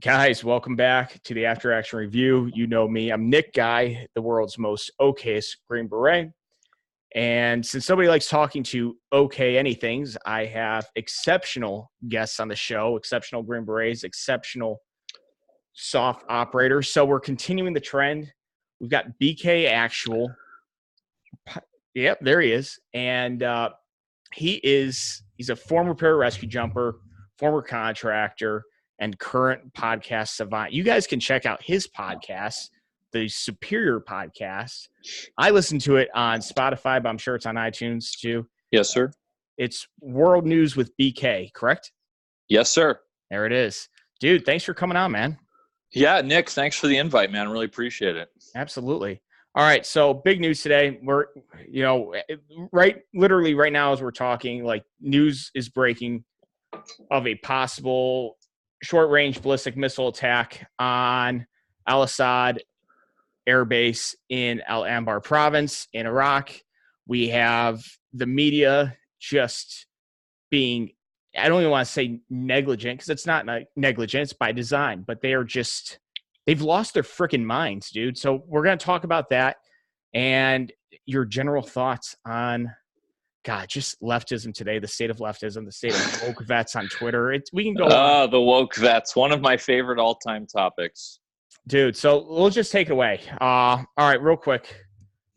Guys, welcome back to the After Action Review. You know me. I'm Nick Guy, the world's most okayest Green Beret. And since nobody likes talking to okay anythings, I have exceptional guests on the show, exceptional Green Berets, exceptional soft operators. So we're continuing the trend. We've got BK Actual. Yep, there he is. And he's a former pararescue jumper, former contractor, and current podcast savant. You guys can check out his podcast, the Superior Podcast. I listen to it on Spotify, but I'm sure it's on iTunes too. Yes, sir. It's World News with BK, correct? Yes, sir. There it is. Dude, thanks for coming on, man. Yeah, Nick, thanks for the invite, man. Really appreciate it. Absolutely. All right, so big news today. We're, literally right now as we're talking, like news is breaking of a possible short-range ballistic missile attack on Al-Assad Air Base in Al Anbar province in Iraq. We have the media just being, I don't even want to say negligent, because it's not negligent, it's by design, but they've lost their freaking minds, dude. So we're going to talk about that and your general thoughts on, God, just leftism today, the state of leftism, the state of woke vets on Twitter. We can go on. The woke vets, one of my favorite all-time topics. Dude, so we'll just take it away. All right, real quick.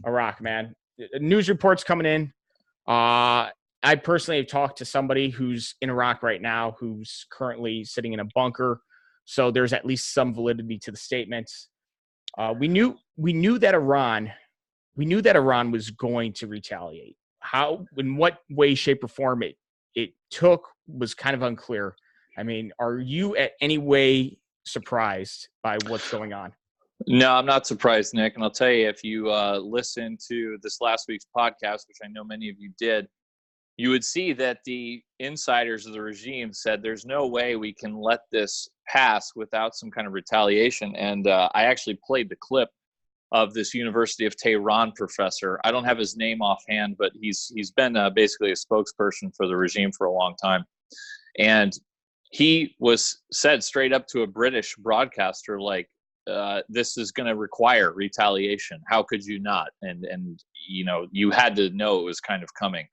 Iraq, man. News reports coming in. I personally have talked to somebody who's in Iraq right now who's currently sitting in a bunker. So there's at least some validity to the statements. We knew that Iran was going to retaliate. How, in what way, shape, or form it took was kind of unclear. I mean, are you at any way surprised by what's going on? No, I'm not surprised, Nick. And I'll tell you, if you listen to this last week's podcast, which I know many of you did, you would see that the insiders of the regime said there's no way we can let this pass without some kind of retaliation. And I actually played the clip of this University of Tehran professor. I don't have his name offhand, but he's been basically a spokesperson for the regime for a long time. And he said straight up to a British broadcaster, like, this is going to require retaliation. How could you not? And you had to know it was kind of coming.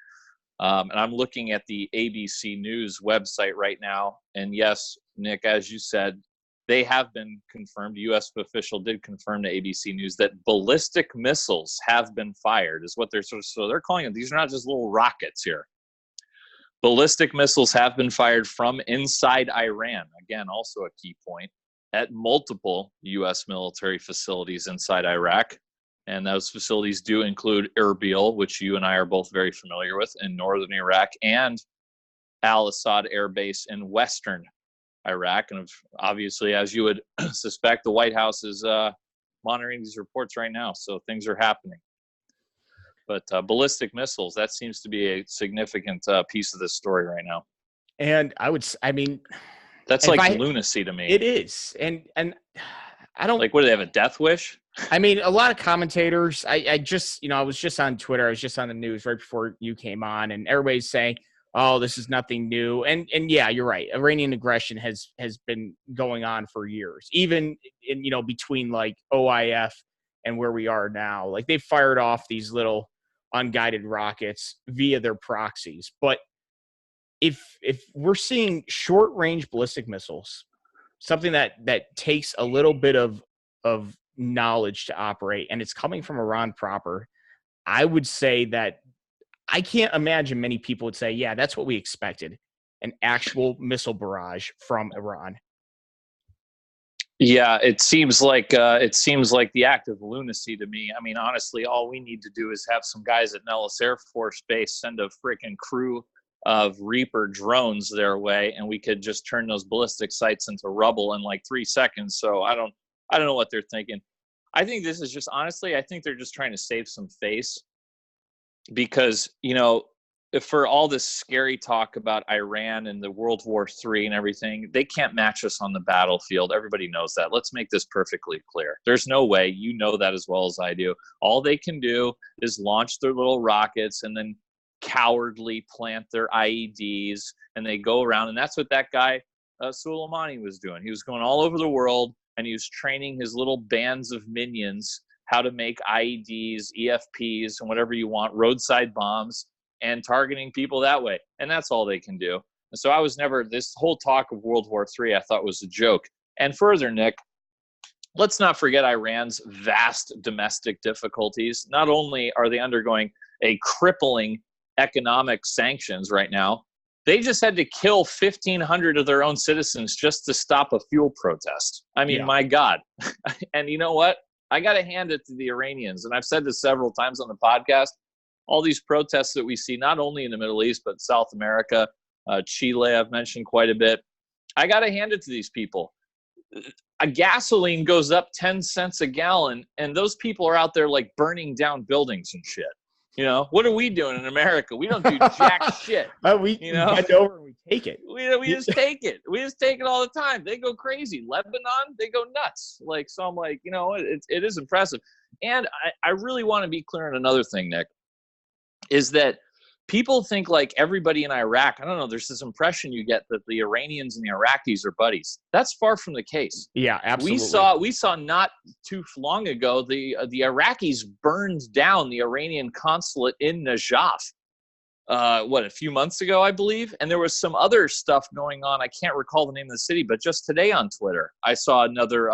And I'm looking at the ABC News website right now. And yes, Nick, as you said, they have been confirmed. A U.S. official did confirm to ABC News that ballistic missiles have been fired, is what so they're calling them. These are not just little rockets here. Ballistic missiles have been fired from inside Iran. Again, also a key point, at multiple U.S. military facilities inside Iraq. And those facilities do include Erbil, which you and I are both very familiar with, in northern Iraq, and Al-Assad Air Base in western Iraq. And obviously, as you would suspect, the White House is monitoring these reports right now. So things are happening. But ballistic missiles, that seems to be a significant piece of this story right now. And that's like lunacy to me. It is. And I don't like, what do they have, a death wish? I mean, a lot of commentators, I was just on Twitter. I was just on the news right before you came on, and everybody's saying, oh, this is nothing new. And yeah, you're right. Iranian aggression has been going on for years, even in, between like OIF and where we are now. Like, they fired off these little unguided rockets via their proxies. But if we're seeing short range ballistic missiles, something that takes a little bit of knowledge to operate, and it's coming from Iran proper, I would say that I can't imagine many people would say, yeah, that's what we expected, an actual missile barrage from Iran. Yeah, it seems like the act of lunacy to me. I mean, honestly, all we need to do is have some guys at Nellis Air Force Base send a freaking crew of Reaper drones their way, and we could just turn those ballistic sites into rubble in like 3 seconds. So I don't know what they're thinking. I think this is just, honestly, I think they're just trying to save some face, because, for all this scary talk about Iran and the World War III and everything, they can't match us on the battlefield. Everybody knows that. Let's make this perfectly clear. There's no way. You know that as well as I do. All they can do is launch their little rockets and then cowardly plant their IEDs, and they go around. And that's what that guy Soleimani was doing. He was going all over the world, and he was training his little bands of minions how to make IEDs, EFPs, and whatever you want, roadside bombs, and targeting people that way. And that's all they can do. And so I was never, this whole talk of World War III, I thought was a joke. And further, Nick, let's not forget Iran's vast domestic difficulties. Not only are they undergoing a crippling economic sanctions right now, they just had to kill 1,500 of their own citizens just to stop a fuel protest. I mean, my God. And you know what? I got to hand it to the Iranians. And I've said this several times on the podcast. All these protests that we see, not only in the Middle East, but South America, Chile, I've mentioned quite a bit. I got to hand it to these people. A gasoline goes up 10 cents a gallon, and those people are out there like burning down buildings and shit. You know, what are we doing in America? We don't do jack shit. We bend over and we take it. We just take it. We just take it all the time. They go crazy. Lebanon, they go nuts. Like, so I'm like, you know, it is impressive. And I really want to be clear on another thing, Nick, is that people think like everybody in Iraq, I don't know, there's this impression you get that the Iranians and the Iraqis are buddies. That's far from the case. Yeah, absolutely. We saw not too long ago, the Iraqis burned down the Iranian consulate in Najaf. A few months ago, I believe. And there was some other stuff going on. I can't recall the name of the city, but just today on Twitter, I saw another,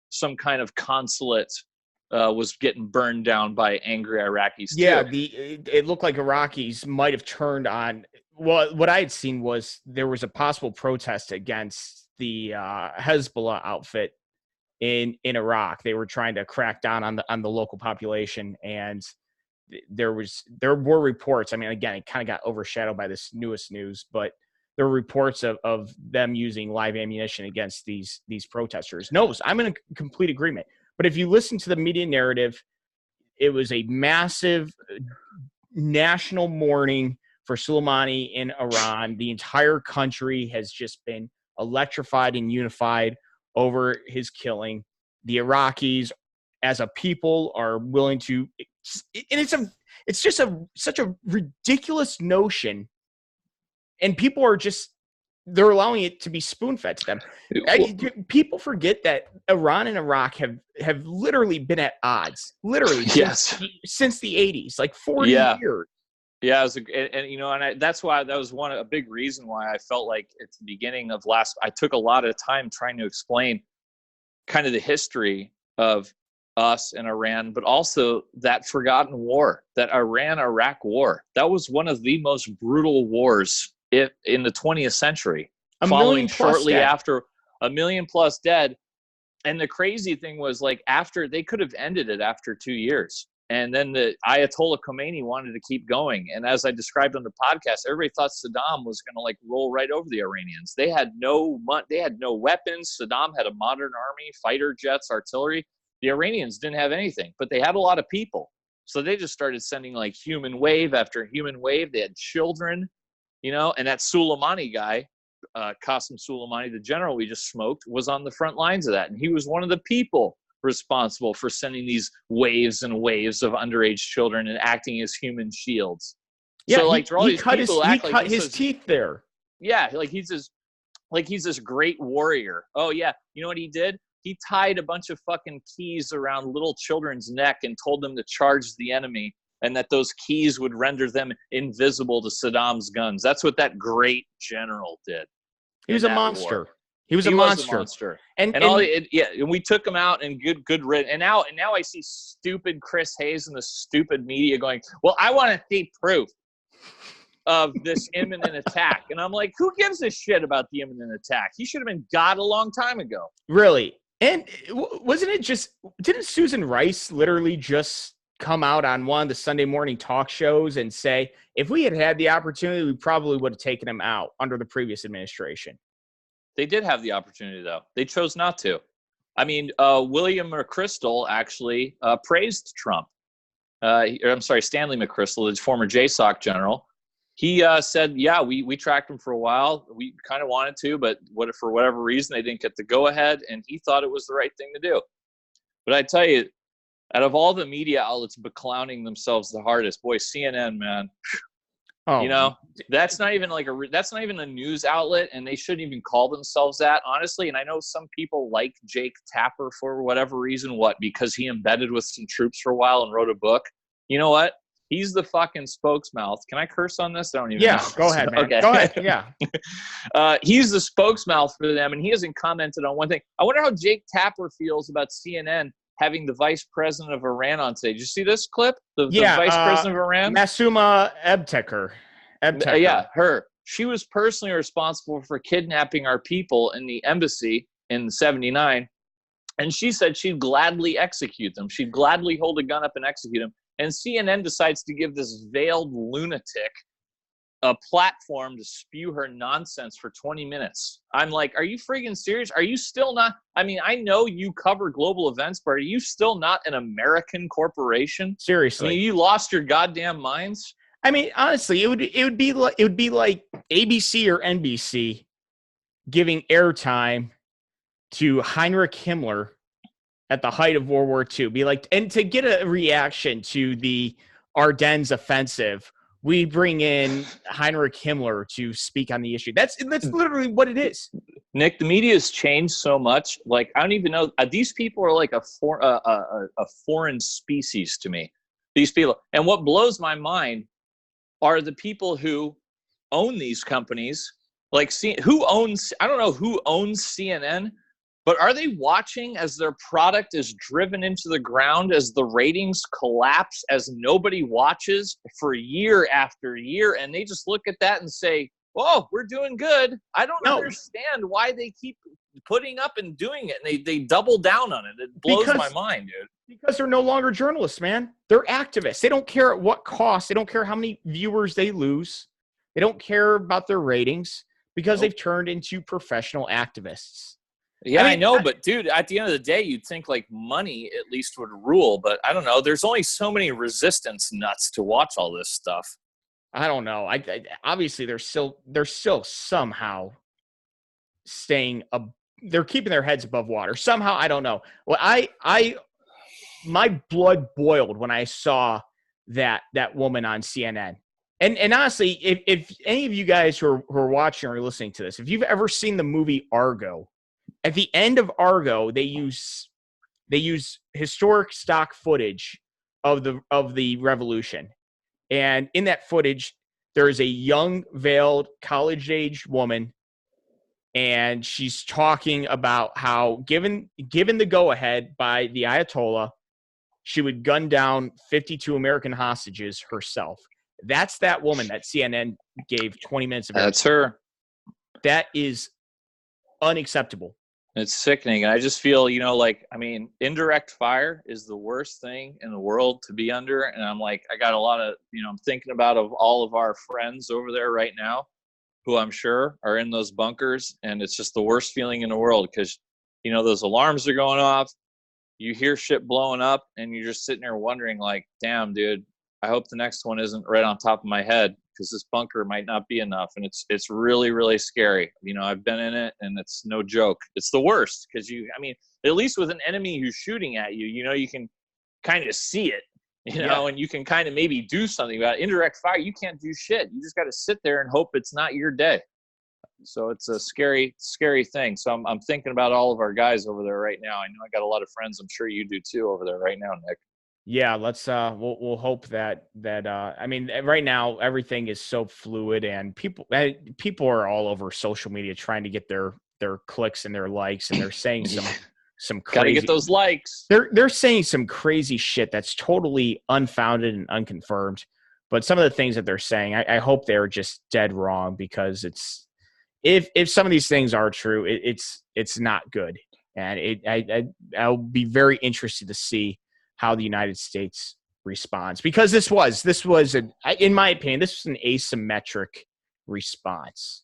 some kind of consulate was getting burned down by angry Iraqis. Yeah, it looked like Iraqis might have turned on. Well, what I had seen was there was a possible protest against the Hezbollah outfit in Iraq. They were trying to crack down on the local population, and there were reports. I mean, again, it kind of got overshadowed by this newest news, but there were reports of them using live ammunition against these protesters. No, I'm in a complete agreement. But if you listen to the media narrative, it was a massive national mourning for Soleimani in Iran. The entire country has just been electrified and unified over his killing. The Iraqis, as a people, are willing to, and it's just such a ridiculous notion, and people are just, they're allowing it to be spoon-fed to them. People forget that Iran and Iraq have literally been at odds, since the 80s, like 40 years. Yeah, that's why that was a big reason why I felt like at the beginning of I took a lot of time trying to explain kind of the history of us and Iran, but also that forgotten war, that Iran-Iraq war. That was one of the most brutal wars in the 20th century, following shortly after 1 million plus dead. And the crazy thing was, like, after they could have ended it after 2 years. And then the Ayatollah Khomeini wanted to keep going. And as I described on the podcast, everybody thought Saddam was going to like roll right over the Iranians. They had no weapons. Saddam had a modern army, fighter jets, artillery. The Iranians didn't have anything, but they had a lot of people. So they just started sending like human wave after human wave. They had children. You know, and that Soleimani guy, Qasem Soleimani, the general we just smoked, was on the front lines of that. And he was one of the people responsible for sending these waves and waves of underage children and acting as human shields. Yeah, so, like, he cut his teeth there. Yeah, like he's this great warrior. Oh, yeah. You know what he did? He tied a bunch of fucking keys around little children's neck and told them to charge the enemy, and that those keys would render them invisible to Saddam's guns. That's what that great general did. He was a monster. War. He was a monster. And we took him out and good rid. And now I see stupid Chris Hayes and the stupid media going, well, I want to see proof of this imminent attack. And I'm like, who gives a shit about the imminent attack? He should have been God a long time ago. Really? And didn't Susan Rice literally just come out on one of the Sunday morning talk shows and say, if we had had the opportunity, we probably would have taken him out under the previous administration? They did have the opportunity, though. They chose not to. I mean, William McChrystal actually praised Trump. Stanley McChrystal, the former JSOC general. He said, yeah, we tracked him for a while. We kind of wanted to, but for whatever reason, they didn't get the go-ahead, and he thought it was the right thing to do. But I tell you, out of all the media outlets beclowning themselves the hardest, boy, CNN, man. Oh, You know, that's not even like that's not even a news outlet, and they shouldn't even call themselves that, honestly. And I know some people like Jake Tapper for whatever reason, because he embedded with some troops for a while and wrote a book. You know what? He's the fucking spokesmouth. Can I curse on this? I don't even know. go ahead, man. Okay. Go ahead. Yeah. He's the spokesmouth for them, and he hasn't commented on one thing. I wonder how Jake Tapper feels about CNN having the vice president of Iran on stage. Did you see this clip? The vice president of Iran? Masuma Ebteker. Yeah, her. She was personally responsible for kidnapping our people in the embassy in '79. And she said she'd gladly execute them. She'd gladly hold a gun up and execute them. And CNN decides to give this veiled lunatic a platform to spew her nonsense for 20 minutes. I'm like, are you friggin' serious? Are you still not? I mean, I know you cover global events, but are you still not an American corporation? Seriously. I mean, you lost your goddamn minds? I mean, honestly, it would be like ABC or NBC giving airtime to Heinrich Himmler at the height of World War II. Be like, and to get a reaction to the Ardennes offensive, we bring in Heinrich Himmler to speak on the issue. That's literally what it is. Nick, the media has changed so much. Like, I don't even know. These people are like a foreign species to me. These people. And what blows my mind are the people who own these companies. Like, who owns? I don't know who owns CNN. But are they watching as their product is driven into the ground, as the ratings collapse, as nobody watches for year after year, and they just look at that and say, "Whoa, we're doing good." I don't understand why they keep putting up and doing it, and they double down on it. It blows my mind, dude. Because they're no longer journalists, man. They're activists. They don't care at what cost. They don't care how many viewers they lose. They don't care about their ratings because they've turned into professional activists. Yeah, I know, but dude, at the end of the day, you'd think like money at least would rule, but I don't know. There's only so many resistance nuts to watch all this stuff. I don't know. I obviously they're still somehow staying they're keeping their heads above water. Somehow, I don't know. Well, my blood boiled when I saw that woman on CNN. And honestly, if any of you guys who are watching or listening to this, if you've ever seen the movie Argo, at the end of Argo, they use historic stock footage of the revolution. And in that footage, there is a young, veiled, college-aged woman, and she's talking about how, given the go-ahead by the Ayatollah, she would gun down 52 American hostages herself. That's that woman that CNN gave 20 minutes of. That's her. That is unacceptable. It's sickening. And I just feel, indirect fire is the worst thing in the world to be under. And I'm like, I got a lot of, I'm thinking about all of our friends over there right now who I'm sure are in those bunkers. And it's just the worst feeling in the world because, those alarms are going off. You hear shit blowing up and you're just sitting there wondering like, damn, dude, I hope the next one isn't right on top of my head because this bunker might not be enough. And it's really, really scary. I've been in it and it's no joke. It's the worst because at least with an enemy who's shooting at you, you can kind of see it, and you can kind of maybe do something about it. Indirect fire. You can't do shit. You just got to sit there and hope it's not your day. So it's a scary, scary thing. So I'm thinking about all of our guys over there right now. I know I got a lot of friends. I'm sure you do too over there right now, Nick. Yeah, let's we'll hope that right now everything is so fluid and people are all over social media trying to get their clicks and their likes, and they're saying some crazy. Gotta get those likes. They're saying some crazy shit that's totally unfounded and unconfirmed. But some of the things that they're saying, I hope they're just dead wrong because it's if some of these things are true, it's not good, and I'll be very interested to see how the United States responds, because this was in my opinion, this was an asymmetric response.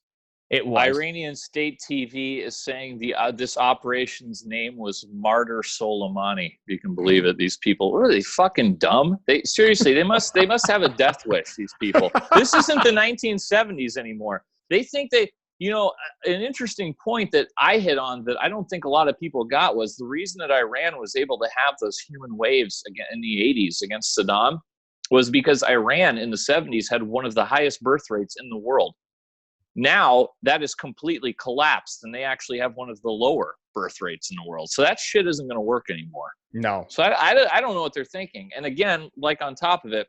It was. Iranian state TV is saying this operation's name was Martyr Soleimani. You can believe it. These people, are they fucking dumb? They must have a death wish. These people. This isn't the 1970s anymore. They think an interesting point that I hit on that I don't think a lot of people got was the reason that Iran was able to have those human waves again in the 80s against Saddam was because Iran in the 70s had one of the highest birth rates in the world. Now that is completely collapsed, and they actually have one of the lower birth rates in the world. So that shit isn't going to work anymore. No. So I don't know what they're thinking. And again, like on top of it,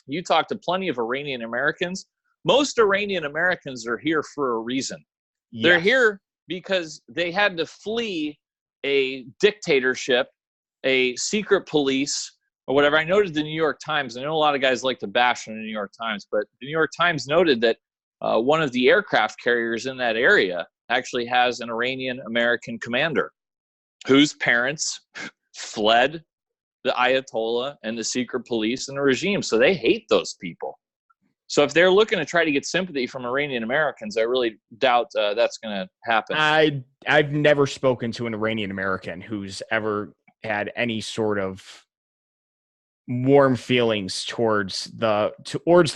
you talk to plenty of Iranian Americans. Most Iranian Americans are here for a reason. Yes. They're here because they had to flee a dictatorship, a secret police, or whatever. I noted the New York Times. I know a lot of guys like to bash on the New York Times, but the New York Times noted that one of the aircraft carriers in that area actually has an Iranian American commander whose parents fled the Ayatollah and the secret police and the regime. So they hate those people. So if they're looking to try to get sympathy from Iranian Americans, I really doubt that's going to happen. I've never spoken to an Iranian American who's ever had any sort of warm feelings towards the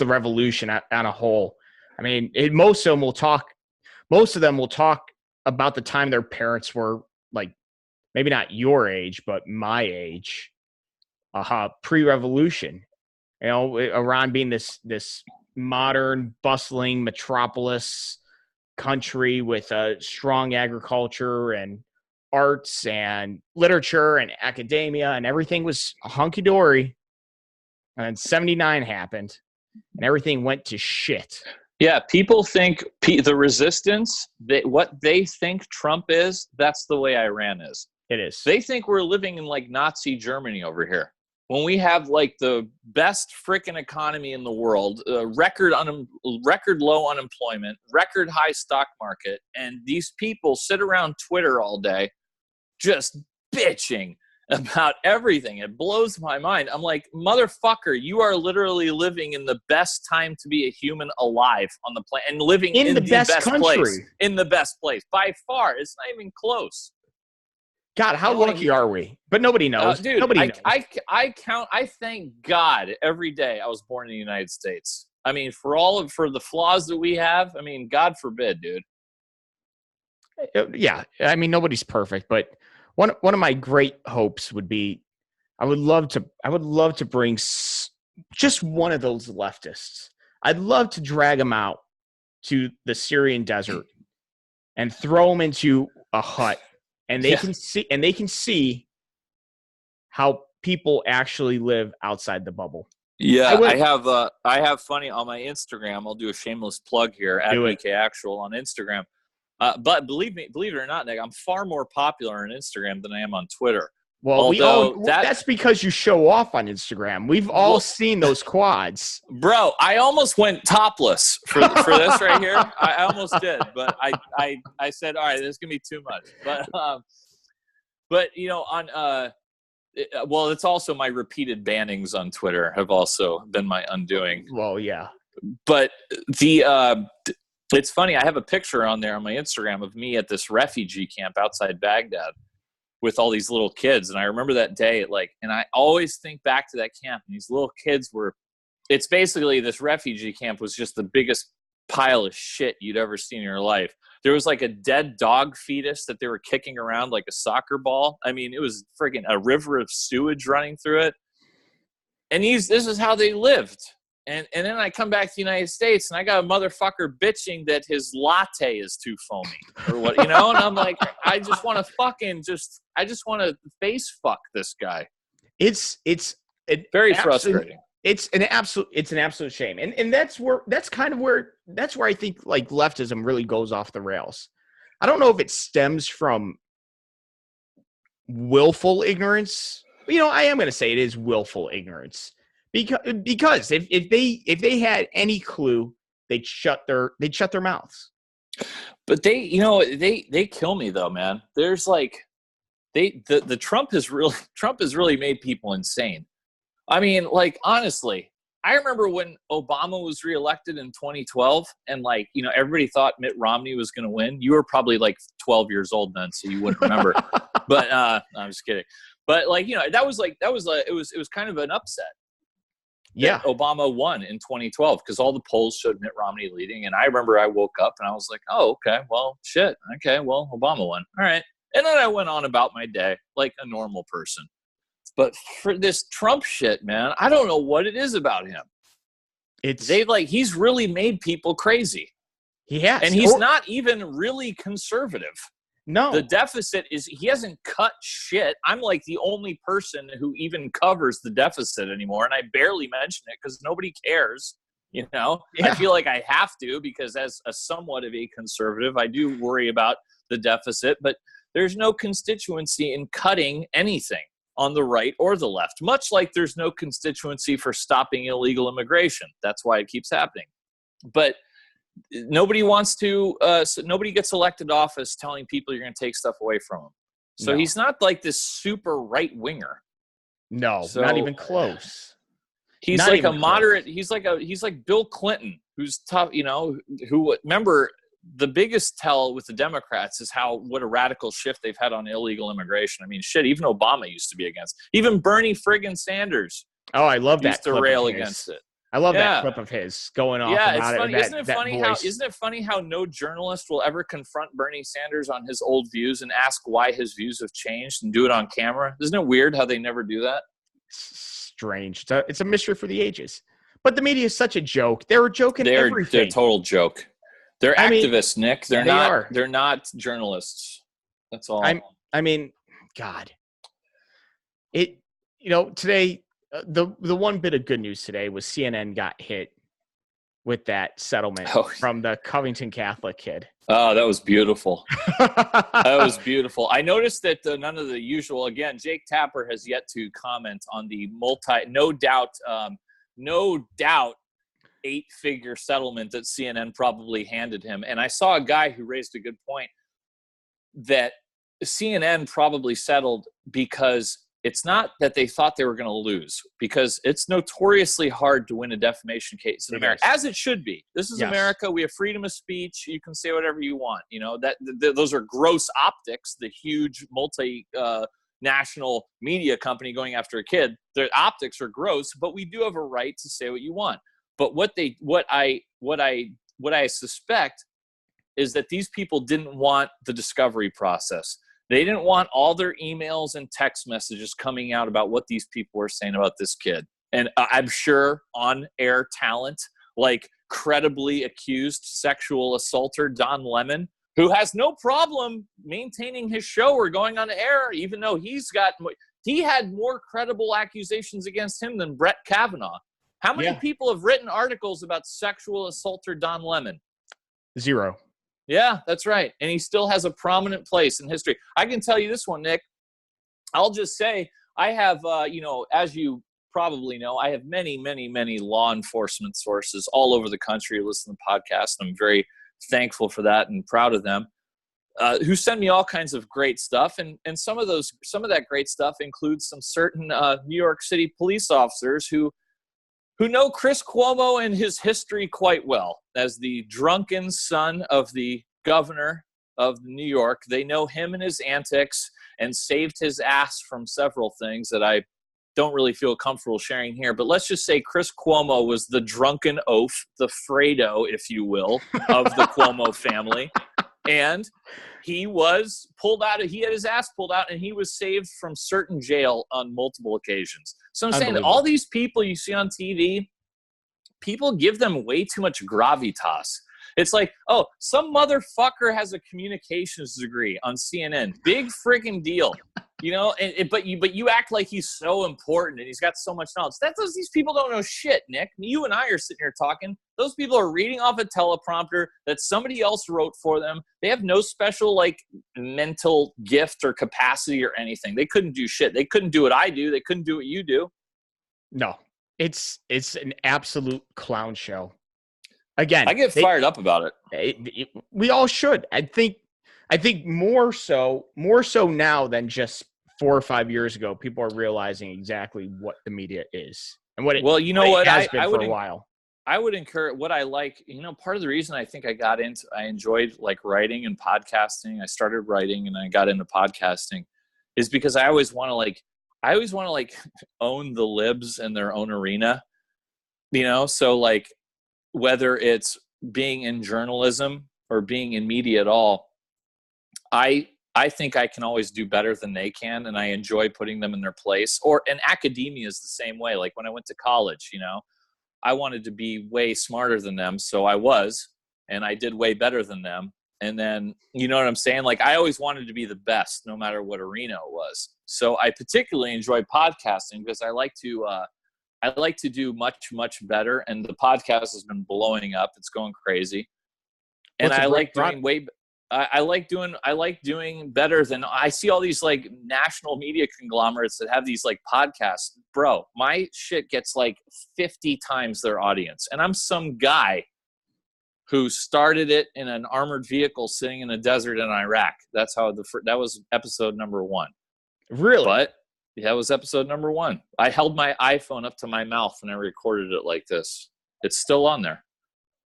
revolution on a whole. I mean, most of them will talk about the time their parents were like, maybe not your age, but my age, pre-revolution. You know, Iran being this modern, bustling metropolis country with a strong agriculture and arts and literature and academia, and everything was hunky-dory. And 79 happened, and everything went to shit. Yeah, people think the resistance, what they think Trump is, that's the way Iran is. It is. They think we're living in like Nazi Germany over here. When we have like the best freaking economy in the world, record low unemployment, record high stock market, and these people sit around Twitter all day just bitching about everything. It blows my mind. I'm like, motherfucker, you are literally living in the best time to be a human alive on the planet and living in the best country. Place. In the best place. By far. It's not even close. God, how lucky are we? But nobody knows. Dude, nobody knows. I thank God every day I was born in the United States. I mean, for the flaws that we have, I mean, God forbid, dude. Yeah. I mean, nobody's perfect, but one of my great hopes would be I would love to bring just one of those leftists. I'd love to drag them out to the Syrian desert and throw them into a hut, and they can see how people actually live outside the bubble. Yeah, I have funny on my Instagram. I'll do a shameless plug here at BK Actual on Instagram. But believe it or not, Nick, I'm far more popular on Instagram than I am on Twitter. Well, that's because you show off on Instagram. We've all seen those quads. Bro, I almost went topless for this right here. I almost did, but I said, all right, this is going to be too much. But you know, it's also my repeated bannings on Twitter have also been my undoing. Well, yeah. But it's funny. I have a picture on there on my Instagram of me at this refugee camp outside Baghdad with all these little kids. And I remember that day, and I always think back to that camp, and these little kids it's basically this refugee camp was just the biggest pile of shit you'd ever seen in your life. There was like a dead dog fetus that they were kicking around like a soccer ball. I mean, it was friggin' a river of sewage running through it. And this is how they lived. And then I come back to the United States, and I got a motherfucker bitching that his latte is too foamy or what, you know? And I'm like, I just want to face fuck this guy. It's very frustrating. It's an absolute shame. And that's where I think like leftism really goes off the rails. I don't know if it stems from willful ignorance. You know, I am going to say it is willful ignorance. Because if they had any clue, they'd shut their mouths. But they kill me though, man. There's like the Trump has really made people insane. I mean, like honestly, I remember when Obama was reelected in 2012, and like, you know, everybody thought Mitt Romney was going to win. You were probably like 12 years old then, so you wouldn't remember. But I'm just kidding. But like, you know, it was kind of an upset. Yeah, Obama won in 2012 because all the polls showed Mitt Romney leading. And I remember I woke up and I was like, oh, okay, well, shit. Okay, well, Obama won. All right. And then I went on about my day like a normal person. But for this Trump shit, man, I don't know what it is about him. He's really made people crazy. He has. And he's not even really conservative. No. The deficit he hasn't cut shit. I'm like the only person who even covers the deficit anymore. And I barely mention it because nobody cares. You know, I feel like I have to, because as a somewhat of a conservative, I do worry about the deficit, but there's no constituency in cutting anything on the right or the left, much like there's no constituency for stopping illegal immigration. That's why it keeps happening. But nobody wants to, nobody gets elected office telling people you're going to take stuff away from them. So he's not like this super right winger. No, not even close. He's not like a moderate. Close. He's like Bill Clinton, who's tough. You know, who remember the biggest tell with the Democrats is what a radical shift they've had on illegal immigration. I mean, shit, even Obama used to be against. Even Bernie friggin' Sanders. Oh, I love that. Used to rail against it. I love that clip of his going off about it's funny. it. Isn't it funny how no journalist will ever confront Bernie Sanders on his old views and ask why his views have changed and do it on camera? Isn't it weird how they never do that? Strange. It's a mystery for the ages. But the media is such a joke. They're joking everything. They're a total joke. They're activists, Nick. They're not journalists. That's all. I mean, God. Today, the one bit of good news today was CNN got hit with that settlement from the Covington Catholic kid. Oh, that was beautiful. That was beautiful. I noticed that none of the usual, again, Jake Tapper has yet to comment on the no doubt 8-figure settlement that CNN probably handed him. And I saw a guy who raised a good point that CNN probably settled because it's not that they thought they were going to lose, because it's notoriously hard to win a defamation case in America, as it should be. This is America. We have freedom of speech. You can say whatever you want. You know, those are gross optics, the huge national media company going after a kid. Their optics are gross, but we do have a right to say what you want. But what I suspect is that these people didn't want the discovery process. They didn't want all their emails and text messages coming out about what these people were saying about this kid. And I'm sure on-air talent, like credibly accused sexual assaulter Don Lemon, who has no problem maintaining his show or going on air, even though he had more credible accusations against him than Brett Kavanaugh. How many people have written articles about sexual assaulter Don Lemon? 0. Yeah, that's right. And he still has a prominent place in history. I can tell you this one, Nick. I'll just say I have, as you probably know, I have many, many, many law enforcement sources all over the country who listen to the podcast. I'm very thankful for that and proud of them, who send me all kinds of great stuff. And some of that great stuff includes some certain New York City police officers who know Chris Cuomo and his history quite well. As the drunken son of the governor of New York, they know him and his antics and saved his ass from several things that I don't really feel comfortable sharing here. But let's just say Chris Cuomo was the drunken oaf, the Fredo, if you will, of the Cuomo family. And he was pulled out. He had his ass pulled out, and he was saved from certain jail on multiple occasions. So I'm saying that all these people you see on TV, people give them way too much gravitas. It's like, oh, some motherfucker has a communications degree on CNN. Big freaking deal. You know, but you act like he's so important and he's got so much knowledge. These people don't know shit, Nick. You and I are sitting here talking. Those people are reading off a teleprompter that somebody else wrote for them. They have no special mental gift or capacity or anything. They couldn't do shit. They couldn't do what I do. They couldn't do what you do. No, it's an absolute clown show. Again, I get fired up about it. We all should. I think more so now than just 4 or 5 years ago, people are realizing exactly what the media is and what it. Well, you know what, has been for a while. I would encourage what I like. Part of the reason I think I enjoyed writing and podcasting. I started writing and I got into podcasting, is because I always want to own the libs in their own arena. So whether it's being in journalism or being in media at all, I I think I can always do better than they can, and I enjoy putting them in their place. And academia is the same way. Like when I went to college, I wanted to be way smarter than them, so I was, and I did way better than them. And then, you know what I'm saying? Like I always wanted to be the best, no matter what arena it was. So I particularly enjoy podcasting because I like to do much, much better. And the podcast has been blowing up. It's going crazy. And I like doing I like doing better than I see all these like national media conglomerates that have these like podcasts. Bro, my shit gets like 50 times their audience. And I'm some guy who started it in an armored vehicle sitting in a desert in Iraq. That's how that was episode number 1. Really? But that was episode number 1. I held my iPhone up to my mouth and I recorded it like this. It's still on there.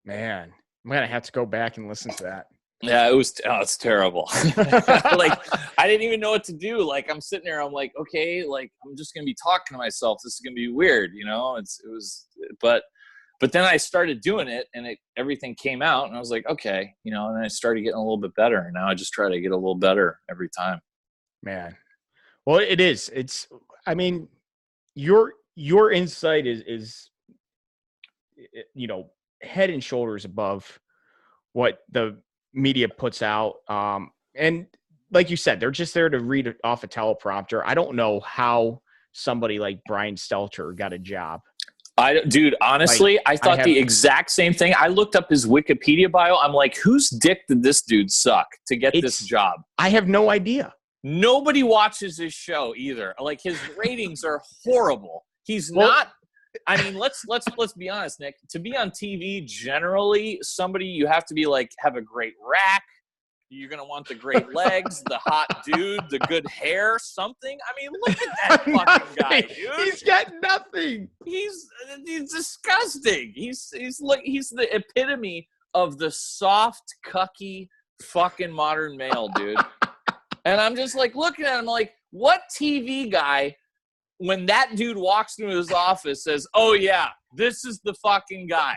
Man, I'm going to have to go back and listen to that. Yeah, it's terrible. Like, I didn't even know what to do. Like, I'm sitting there, I'm like, okay, like, I'm just going to be talking to myself. This is going to be weird, but then I started doing it and everything came out and I was like, okay, and I started getting a little bit better. And now I just try to get a little better every time. Man. Well, it is. I mean, your insight is head and shoulders above what the media puts out. And like you said, they're just there to read off a teleprompter. I don't know how somebody like Brian Stelter got a job. Dude, honestly, I thought the exact same thing. I looked up his Wikipedia bio. I'm like, whose dick did this dude suck to get this job? I have no idea. Nobody watches his show either. Like his ratings are horrible. He's not. I mean, let's be honest, Nick. To be on TV, generally, you have to be like have a great rack. You're gonna want the great legs, the hot dude, the good hair, something. I mean, look at that fucking guy, dude. He's got nothing. He's disgusting. He's the epitome of the soft, cucky, fucking modern male, dude. And I'm just like looking at him like, what TV guy? When that dude walks into his office, says, "Oh yeah, this is the fucking guy."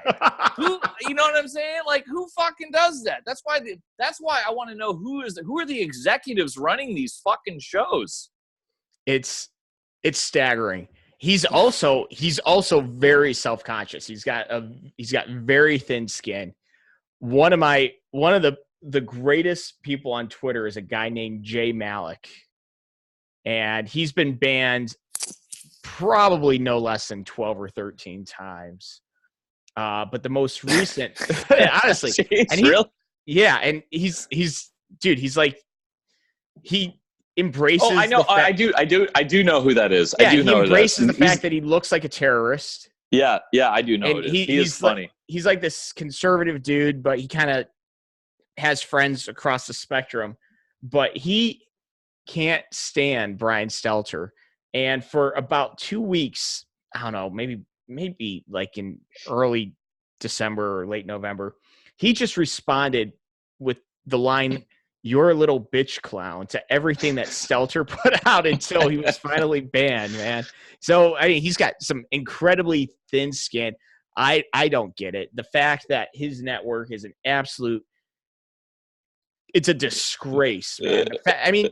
Who, you know what I'm saying? Like, who fucking does that? That's why I want to know who are the executives running these fucking shows. It's staggering. He's also very self-conscious. He's got very thin skin. One of the greatest people on Twitter is a guy named Jay Malik, and he's been banned probably no less than 12 or 13 times. But the most recent, honestly, Jeez, and and he's like, he embraces. Oh, I know. I do know who that is. Yeah, I do know he embraces the fact that he looks like a terrorist. Yeah, I do know it. He is funny. He's like this conservative dude, but he kind of has friends across the spectrum. But he can't stand Brian Stelter. And for about 2 weeks, I don't know, maybe like in early December or late November, he just responded with the line, "You're a little bitch clown," to everything that Stelter put out until he was finally banned, man. So, I mean, he's got some incredibly thin skin. I don't get it. The fact that his network is an absolute – it's a disgrace, man. I mean,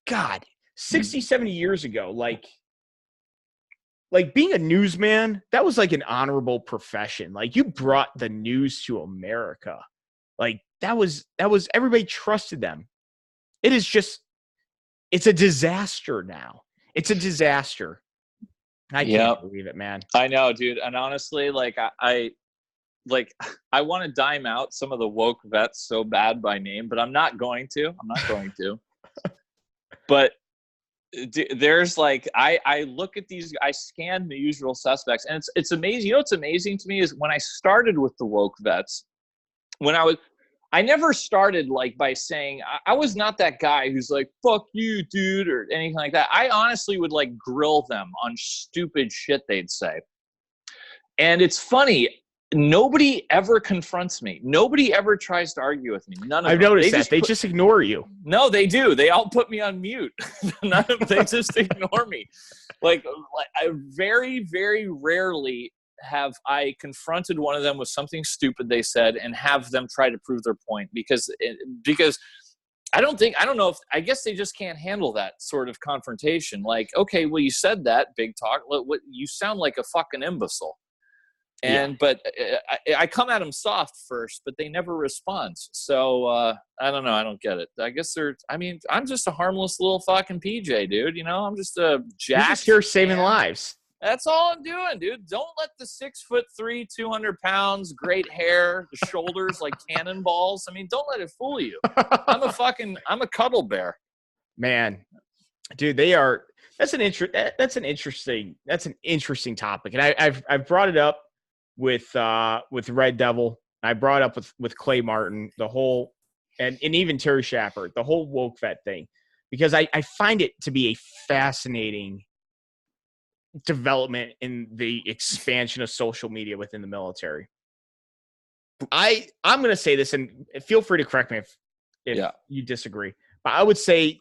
God – 60, 70 years ago, like being a newsman, that was like an honorable profession. Like you brought the news to America. Like that was everybody trusted them. It's a disaster now. It's a disaster. I can't believe it, man. I know, dude. And honestly, like I want to dime out some of the woke vets so bad by name, but I'm not going to. But there's like I look at these, I scan the usual suspects, and it's amazing. You know what's amazing to me is when I started with the woke vets, I never started like by saying I was not that guy who's like fuck you dude or anything like that. I honestly would like grill them on stupid shit they'd say. And it's funny, nobody ever confronts me. Nobody ever tries to argue with me. None of them. I've noticed that. They just ignore you. No, they do. They all put me on mute. They just ignore me. Like I very, very rarely have I confronted one of them with something stupid they said and have them try to prove their point because I don't know if, I guess they just can't handle that sort of confrontation. Like, okay, well, you said that big talk. What you sound like a fucking imbecile. But I come at them soft first, but they never respond. So I don't know. I don't get it. I guess I'm just a harmless little fucking PJ, dude. I'm just a jack. You're just here saving lives. That's all I'm doing, dude. Don't let the 6'3", 200 pounds, great hair, the shoulders like cannonballs. I mean, don't let it fool you. I'm a cuddle bear. Man, dude, that's an interesting topic. And I've brought it up with Red Devil. I brought it up with Clay Martin, the whole, and even Terry Shepard, the whole woke vet thing, because I find it to be a fascinating development in the expansion of social media within the military. I'm going to say this, and feel free to correct me if you disagree, but I would say,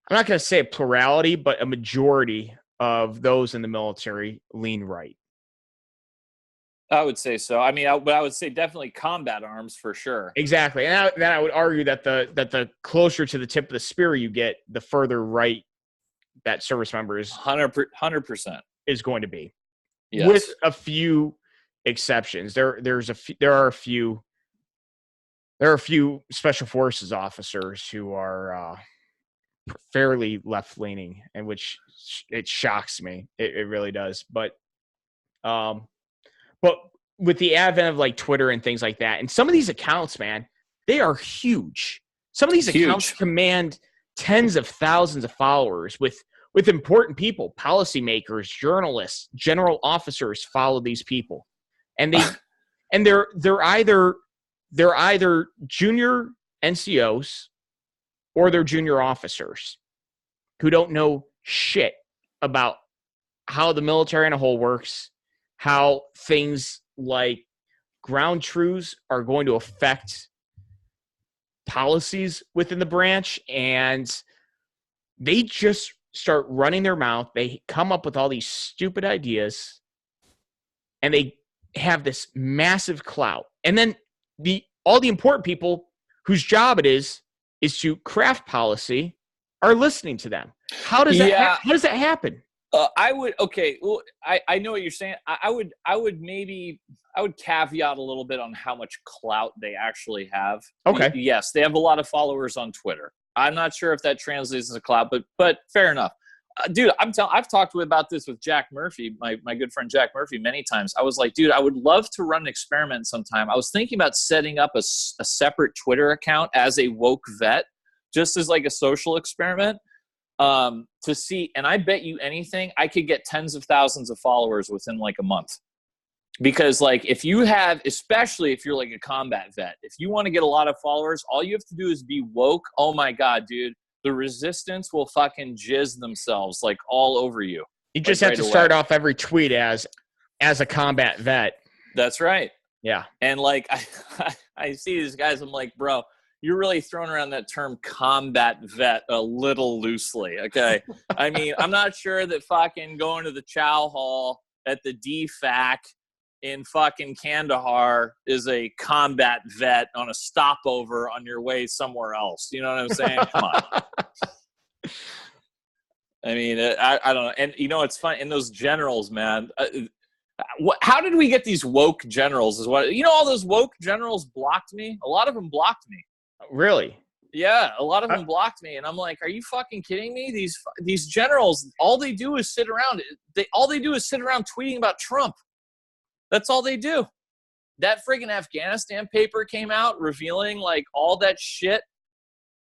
I'm not going to say a plurality, but a majority of those in the military lean right. I would say so. I mean, I would say definitely combat arms for sure. Exactly. And then I would argue that the closer to the tip of the spear you get, the further right that service member is 100% is going to be. Yes. With a few exceptions. There are a few special forces officers who are fairly left leaning, and which it shocks me. It really does. But with the advent of like Twitter and things like that, and some of these accounts, man, they are huge. Some of these accounts command tens of thousands of followers with important people, policymakers, journalists, general officers follow these people. And they're either junior NCOs or they're junior officers who don't know shit about how the military in a whole works, how things like ground truths are going to affect policies within the branch, and they just start running their mouth. They come up with all these stupid ideas, and they have this massive clout. And then all the important people whose job it is to craft policy are listening to them. How does that happen? I know what you're saying. I would caveat a little bit on how much clout they actually have. Okay. Yes, they have a lot of followers on Twitter. I'm not sure if that translates into clout, but fair enough. Dude, I've talked about this with Jack Murphy, my good friend Jack Murphy, many times. I was like, dude, I would love to run an experiment sometime. I was thinking about setting up a separate Twitter account as a woke vet, just as like a social experiment, to see. And I bet you anything, I could get tens of thousands of followers within like a month. Because like especially if you're like a combat vet, if you want to get a lot of followers, all you have to do is be woke. Oh my God, dude. The resistance will fucking jizz themselves like all over you. You just have to start off every tweet as a combat vet. That's right. Yeah. And like I see these guys, I'm like, bro, you're really throwing around that term combat vet a little loosely. Okay. I mean, I'm not sure that fucking going to the chow hall at the DFAC in fucking Kandahar is a combat vet on a stopover on your way somewhere else. You know what I'm saying? Come on. I mean, I don't know. And it's fun. And those generals, man, how did we get these woke generals is what, all those woke generals blocked me. A lot of them blocked me. Really? Yeah. A lot of them blocked me. And I'm like, are you fucking kidding me? These generals, all they do is sit around. All they do is sit around tweeting about Trump. That's all they do. That friggin' Afghanistan paper came out revealing like all that shit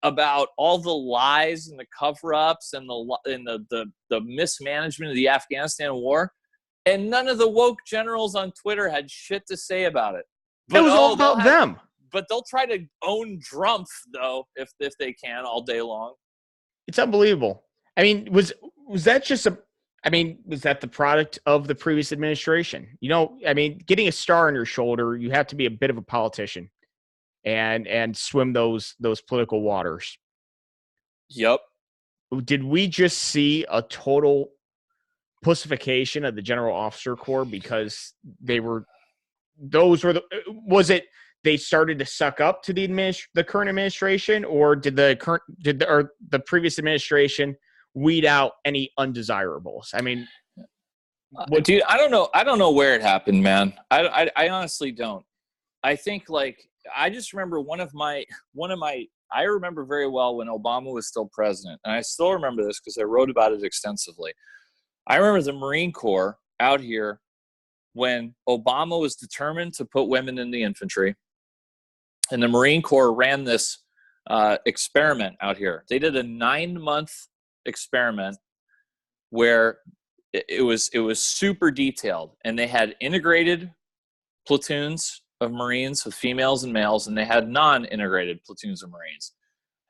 about all the lies and the cover-ups and the mismanagement of the Afghanistan war, and none of the woke generals on Twitter had shit to say about it. But it was all about them. But they'll try to own Drumpf though if they can all day long. It's unbelievable. I mean, was that just was that the product of the previous administration? Getting a star on your shoulder, you have to be a bit of a politician and swim those political waters. Yep. Did we just see a total pussification of the general officer corps because was it they started to suck up to the current administration, or did the previous administration weed out any undesirables? I mean, dude, I don't know. I don't know where it happened, man. I honestly don't. I think like I just remember one of my I remember very well when Obama was still president, and I still remember this because I wrote about it extensively. I remember the Marine Corps out here when Obama was determined to put women in the infantry, and the Marine Corps ran this experiment out here. They did a 9-month experiment where it was super detailed, and they had integrated platoons of Marines with females and males, and they had non-integrated platoons of Marines.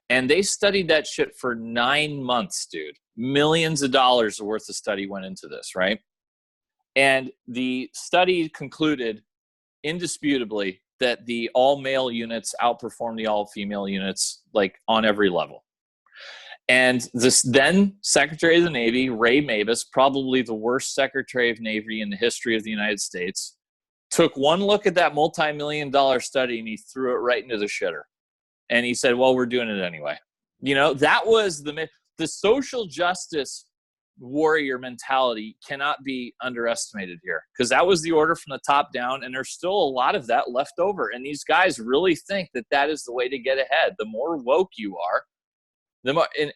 And they studied that shit for 9 months, dude. Millions of dollars worth of study went into this, right? And the study concluded indisputably that the all-male units outperformed the all-female units, like, on every level. And this then Secretary of the Navy, Ray Mabus, probably the worst Secretary of Navy in the history of the United States, took one look at that multi-million-dollar study and he threw it right into the shitter. And he said, well, we're doing it anyway. You know, that was the social justice warrior mentality cannot be underestimated here, because that was the order from the top down, and there's still a lot of that left over. And these guys really think that that is the way to get ahead. The more woke you are, the more. And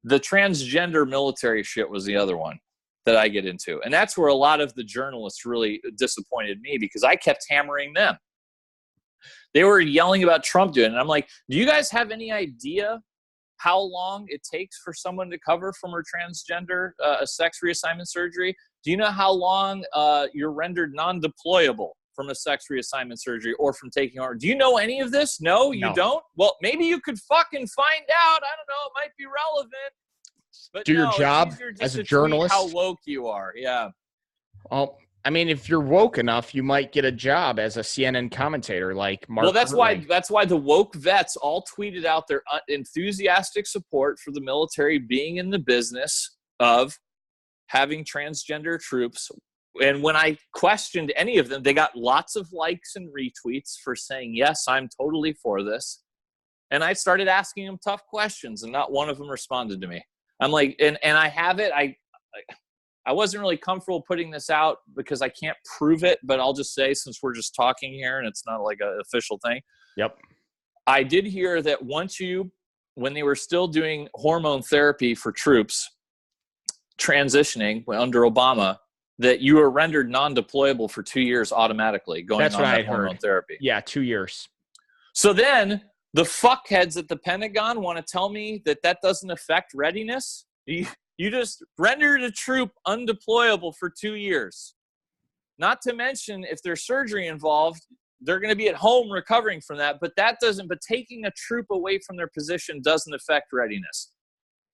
the transgender military shit was the other one that I get into. And that's where a lot of the journalists really disappointed me, because I kept hammering them. They were yelling about Trump doing it. And I'm like, do you guys have any idea how long it takes for someone to recover from her transgender sex reassignment surgery? Do you know how long you're rendered non-deployable from a sex reassignment surgery or from taking over? Do you know any of this? No, you don't? Well, maybe you could fucking find out. I don't know. It might be relevant. But do your job as a journalist. How woke you are, yeah. Well, I mean, if you're woke enough, you might get a job as a CNN commentator, like Mark. Well, that's why the woke vets all tweeted out their enthusiastic support for the military being in the business of having transgender troops. And when I questioned any of them, they got lots of likes and retweets for saying, yes, I'm totally for this. And I started asking them tough questions, and not one of them responded to me. I'm like, and I have it. I wasn't really comfortable putting this out because I can't prove it, but I'll just say, since we're just talking here and it's not like an official thing. Yep. I did hear that when they were still doing hormone therapy for troops transitioning under Obama, that you were rendered non-deployable for 2 years automatically going on that hormone therapy. Yeah, 2 years. So then the fuckheads at the Pentagon want to tell me that doesn't affect readiness? You just rendered a troop undeployable for 2 years. Not to mention, if there's surgery involved, they're going to be at home recovering from that. But taking a troop away from their position doesn't affect readiness.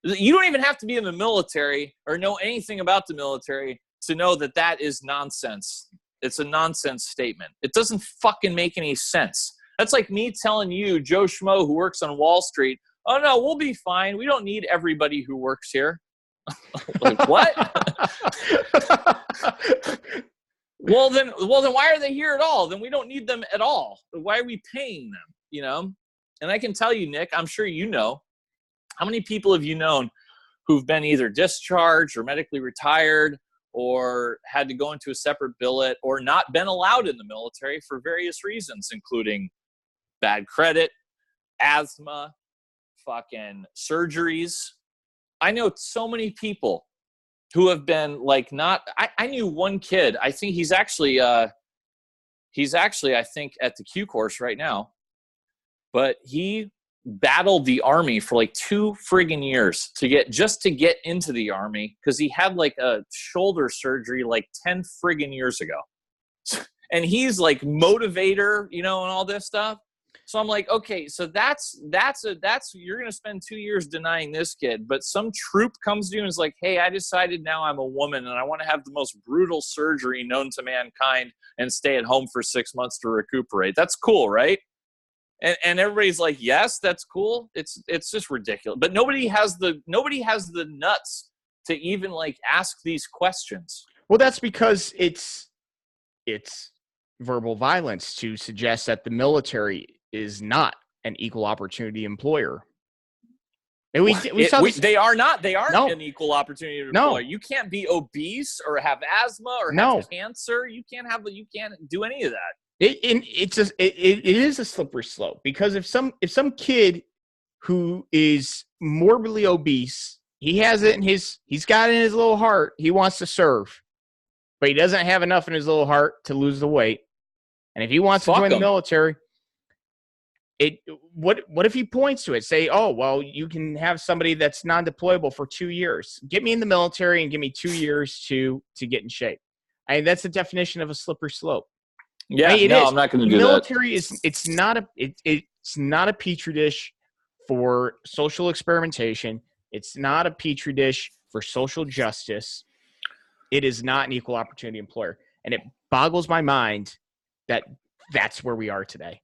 You don't even have to be in the military or know anything about the military to know that is nonsense. It's a nonsense statement. It doesn't fucking make any sense. That's like me telling you, Joe Schmo, who works on Wall Street, oh no, we'll be fine. We don't need everybody who works here. Like, what? Well then why are they here at all? Then we don't need them at all. Why are we paying them? You know? And I can tell you, Nick, I'm sure you know, how many people have you known who've been either discharged or medically retired or had to go into a separate billet or not been allowed in the military for various reasons, including bad credit, asthma, fucking surgeries. I know so many people who have been like I knew one kid. I think he's actually I think at the Q course right now, but he battled the Army for like 2 friggin' years to get into the Army, because he had like a shoulder surgery like 10 friggin' years ago. And he's like motivator, you know, and all this stuff. So I'm like, okay, so that's you're going to spend 2 years denying this kid, but some troop comes to you and is like, hey, I decided now I'm a woman and I want to have the most brutal surgery known to mankind and stay at home for 6 months to recuperate. That's cool, right? And everybody's like, yes, that's cool. It's just ridiculous. But nobody has the nuts to even like ask these questions. Well, that's because it's verbal violence to suggest that the military is not an equal opportunity employer. And we saw this. They are not. They aren't No. an equal opportunity employer. No. You can't be obese or have asthma or No. have cancer. You can't do any of that. It is a slippery slope, because if some kid who is morbidly obese, he's got it in his little heart, he wants to serve, but he doesn't have enough in his little heart to lose the weight. And if he wants to join the military, what if he points to it, say, oh, well, you can have somebody that's non-deployable for 2 years. Get me in the military and give me 2 years to get in shape. I mean, that's the definition of a slippery slope. Yeah, I mean, I'm not going to do that. The military it's not a petri dish for social experimentation. It's not a petri dish for social justice. It is not an equal opportunity employer. And it boggles my mind that that's where we are today.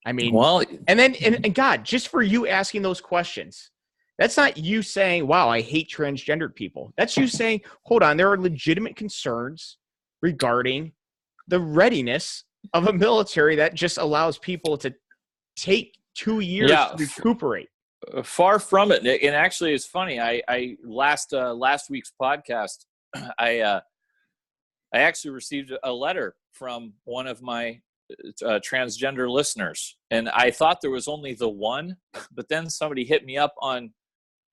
I mean, well, and God, just for you asking those questions, that's not you saying, wow, I hate transgendered people. That's you saying, hold on, there are legitimate concerns regarding the readiness of a military that just allows people to take 2 years to recuperate. Far from it. And actually, it's funny. I last week's podcast, I actually received a letter from one of my transgender listeners, and I thought there was only the one, but then somebody hit me up on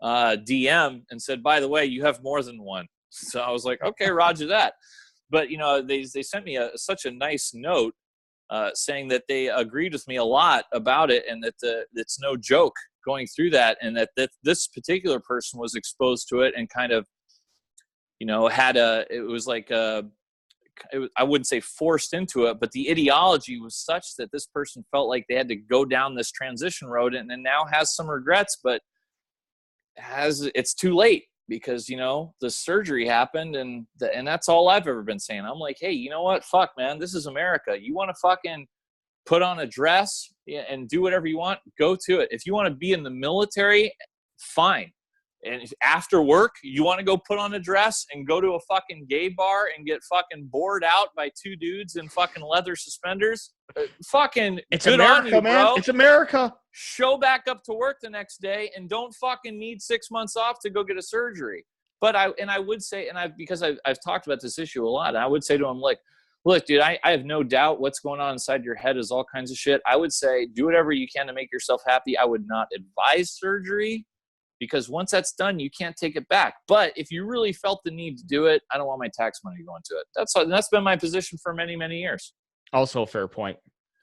DM and said, by the way, you have more than one. So I was like, okay, roger that. But they sent me such a nice note saying that they agreed with me a lot about it, and that it's no joke going through that, and that this particular person was exposed to it and kind of I wouldn't say forced into it, but the ideology was such that this person felt like they had to go down this transition road, and then now has some regrets, but it's too late, because the surgery happened, and that's all I've ever been saying. I'm like, hey, you know what? Fuck, man, this is America. You want to fucking put on a dress and do whatever you want, go to it. If you want to be in the military, fine. And if after work you want to go put on a dress and go to a fucking gay bar and get fucking bored out by two dudes in fucking leather suspenders, fucking it's good America, on you, man. bro. It's America. Show back up to work the next day and don't fucking need 6 months off to go get a surgery. But I would say, because I've talked about this issue a lot, I would say to him, like, look, dude, I have no doubt what's going on inside your head is all kinds of shit. I would say do whatever you can to make yourself happy. I would not advise surgery, because once that's done, you can't take it back. But if you really felt the need to do it, I don't want my tax money going to it. That's been my position for many, many years. Also a fair point.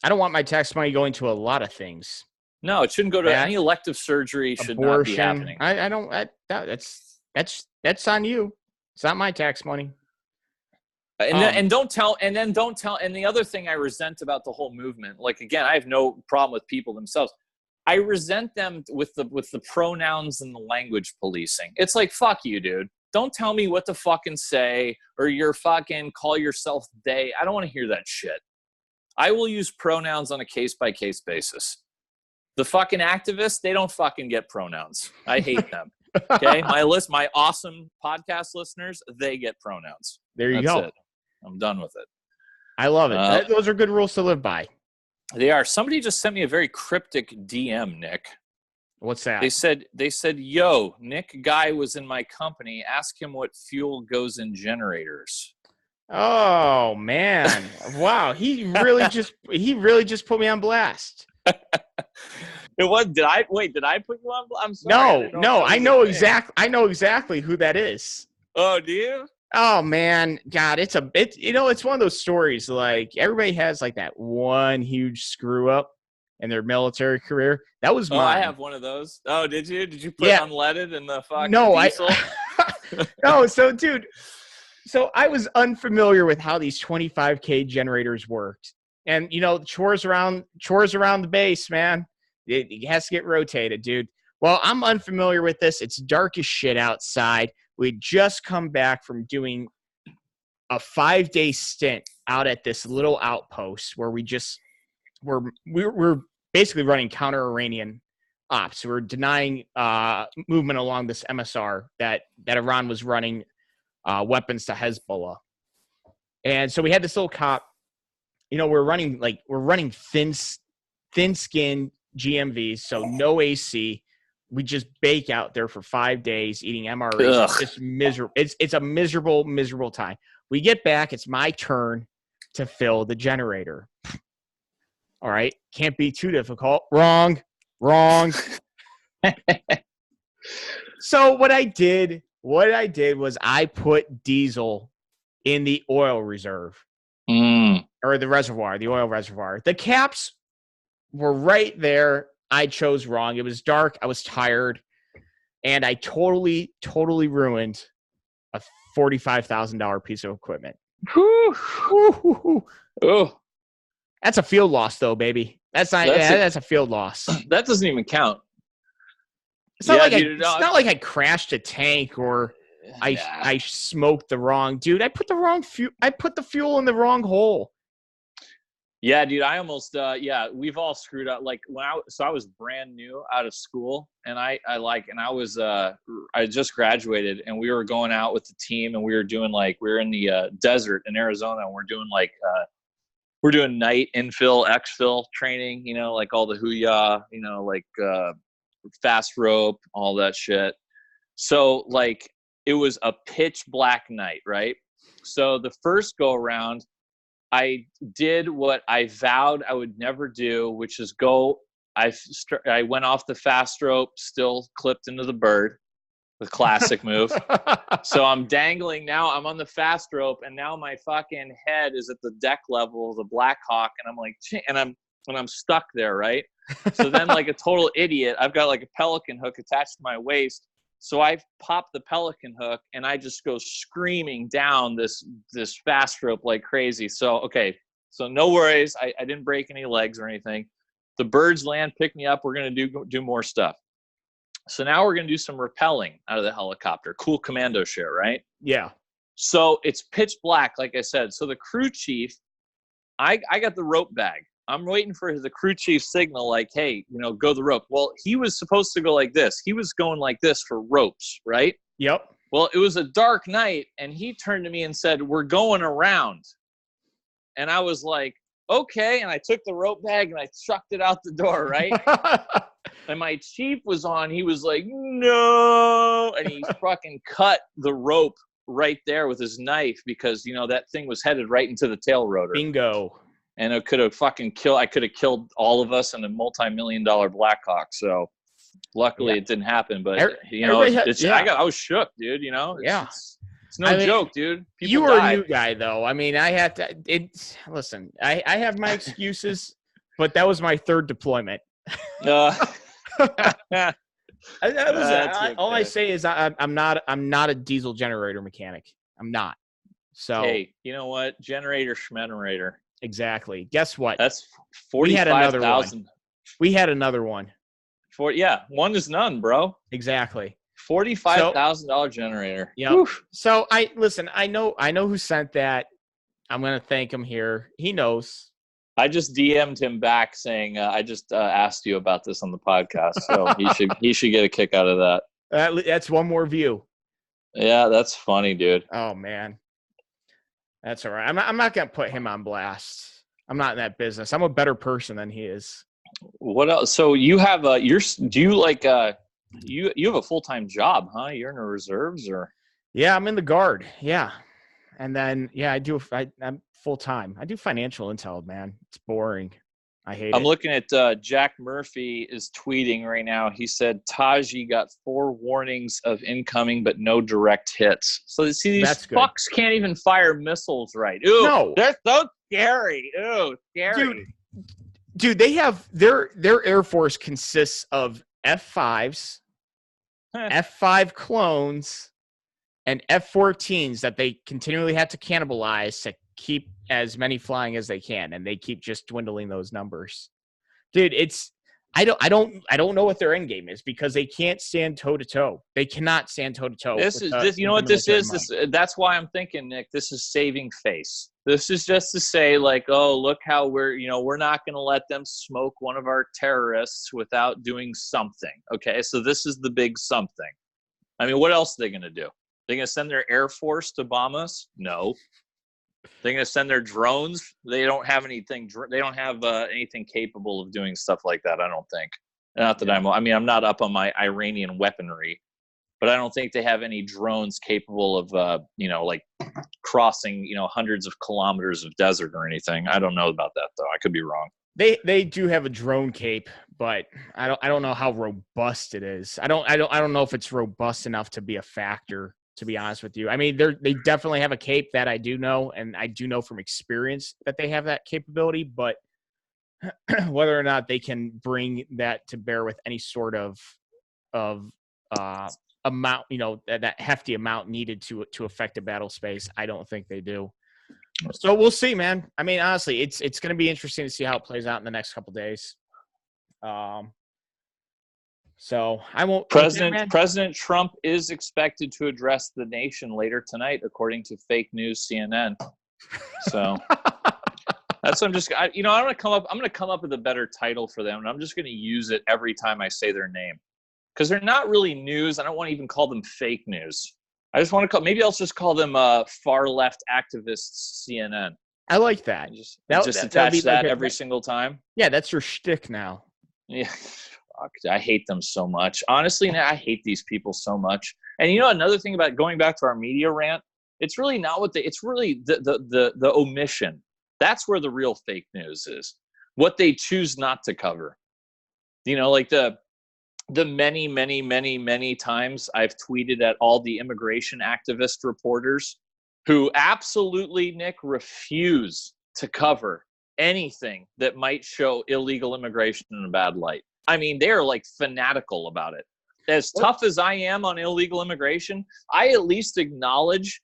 I don't want my tax money going to a lot of things. No, it shouldn't go to any elective surgery. Should not be happening. I don't. That's on you. It's not my tax money. And don't tell. And the other thing I resent about the whole movement, like, again, I have no problem with people themselves. I resent them with the pronouns and the language policing. It's like, fuck you, dude. Don't tell me what to fucking say, or you're fucking call yourself they. I don't want to hear that shit. I will use pronouns on a case-by-case basis. The fucking activists, they don't fucking get pronouns. I hate them. Okay? My awesome podcast listeners, they get pronouns. There you go. It. I'm done with it. I love it. Those are good rules to live by. They are. Somebody just sent me a very cryptic DM, Nick. What's that? They said, yo, Nick Guy was in my company. Ask him what fuel goes in generators. Oh, man. Wow. He really just put me on blast. It was. Did I put you on blast? I'm sorry. No. I know exactly who that is. Oh, do you? Oh man, God, it's one of those stories, like, everybody has like that one huge screw up in their military career. That was mine. I have one of those. Oh, did you? Did you put unleaded in the fucking diesel? No, so I was unfamiliar with how these 25K generators worked. And chores around the base, man. It has to get rotated, dude. Well, I'm unfamiliar with this. It's dark as shit outside. We'd just come back from doing a 5-day stint out at this little outpost where we're basically running counter-Iranian ops. We're denying movement along this MSR that Iran was running weapons to Hezbollah. And so we had this little cop we're running thin skin GMVs, so no AC. We just bake out there for 5 days eating MREs. Ugh. It's just miserable. It's a miserable time. We get back. It's my turn to fill the generator. All right. Can't be too difficult. Wrong. So what I did was I put diesel in the oil reserve or the oil reservoir. The caps were right there. I chose wrong. It was dark. I was tired. And I totally ruined a $45,000 piece of equipment. Oh, that's a field loss, though, baby. That's a field loss. That doesn't even count. It's not like I crashed a tank or I smoked the wrong dude. I put the fuel in the wrong hole. Yeah, dude, I almost we've all screwed up. Like I was brand new out of school, and I just graduated, and we were going out with the team, and we were in the desert in Arizona, and we're doing night infill, exfil training, like all the Huya, fast rope, all that shit. So like it was a pitch black night, right? So the first go around, I did what I vowed I would never do, which is I went off the fast rope, still clipped into the bird, the classic move. So I'm dangling now. I'm on the fast rope, and now my fucking head is at the deck level of the Black Hawk, and I'm like, and I'm stuck there, right? So then, like a total idiot, I've got like a pelican hook attached to my waist. So I pop the pelican hook, and I just go screaming down this fast rope like crazy. So no worries. I didn't break any legs or anything. The birds land, pick me up. We're gonna do more stuff. So now we're gonna do some rappelling out of the helicopter. Cool commando share, right? Yeah. So it's pitch black, like I said. So the crew chief, I got the rope bag. I'm waiting for the crew chief signal, like, hey, go the rope. Well, he was supposed to go like this. He was going like this for ropes, right? Yep. Well, it was a dark night, and he turned to me and said, we're going around. And I was like, okay. And I took the rope bag, and I chucked it out the door, right? And my chief was on. He was like, no. And he fucking cut the rope right there with his knife because, that thing was headed right into the tail rotor. Bingo. And it could have I could have killed all of us in a multi-million-dollar Blackhawk. So luckily it didn't happen. But, I was shook, dude, It's no joke, dude. People you were died. a new guy, though. I mean, I had to listen, I have my excuses, but that was my third deployment. Okay. All I say is I'm not a diesel generator mechanic. I'm not. So hey, you know what? Generator schmenerator. Exactly. Guess what? That's 45,000. We had another one. One is none, bro. Exactly. $45,000 generator. Yeah. So I know who sent that. I'm gonna thank him here. He knows. I just DM'd him back saying I just asked you about this on the podcast, so he should get a kick out of that. That's one more view. Yeah, that's funny, dude. Oh man, that's all right. I'm not gonna put him on blast. I'm not in that business. I'm a better person than he is. What else? So you have you have a full-time job, huh? You're in the reserves, or? Yeah, I'm in the guard. Yeah, and then I'm full time. I do financial intel, man. It's boring. I hate it. I'm looking at Jack Murphy is tweeting right now. He said Taji got 4 warnings of incoming, but no direct hits. So see, these fucks can't even fire missiles right. Ooh, no, they're so scary. Ooh, scary. Dude, they have their Air Force consists of F5s, F5 clones, and F14s that they continually have to cannibalize to keep as many flying as they can, and they keep just dwindling those numbers. Dude, I don't know what their end game is because they can't stand toe to toe. They cannot stand toe to toe. You know what this is? That's why I'm thinking, Nick, this is saving face. This is just to say, like, oh, look how we're not going to let them smoke one of our terrorists without doing something. Okay, so this is the big something. I mean, what else are they going to do? They're going to send their Air Force to bomb us? No. They're going to send their drones. They don't have anything. They don't have anything capable of doing stuff like that. I don't think. Not that I'm not up on my Iranian weaponry, but I don't think they have any drones capable of, like crossing, hundreds of kilometers of desert or anything. I don't know about that though. I could be wrong. They do have a drone cape, but I don't know how robust it is. I don't know if it's robust enough to be a factor, to be honest with you. I mean, they definitely have a cape, that I do know, and I do know from experience that they have that capability, but whether or not they can bring that to bear with any sort of amount, that hefty amount needed to affect a battle space, I don't think they do. So we'll see, man. I mean, honestly, it's going to be interesting to see how it plays out in the next couple of days. So I won't. President Trump is expected to address the nation later tonight, according to fake news CNN. So that's what I'm just. I'm going to come up with a better title for them, and I'm just going to use it every time I say their name, because they're not really news. I don't want to even call them fake news. I just want to maybe I'll just call them far left activists CNN. I like that. Just attach that every single time. Yeah, that's your shtick now. Yeah, fuck, I hate them so much. Honestly, I hate these people so much. And another thing about going back to our media rant, it's really not what it's really the omission. That's where the real fake news is. What they choose not to cover. Like the many, many, many, many times I've tweeted at all the immigration activist reporters who absolutely, Nick, refuse to cover anything that might show illegal immigration in a bad light. I mean, they're like fanatical about it. As tough as I am on illegal immigration, I at least acknowledge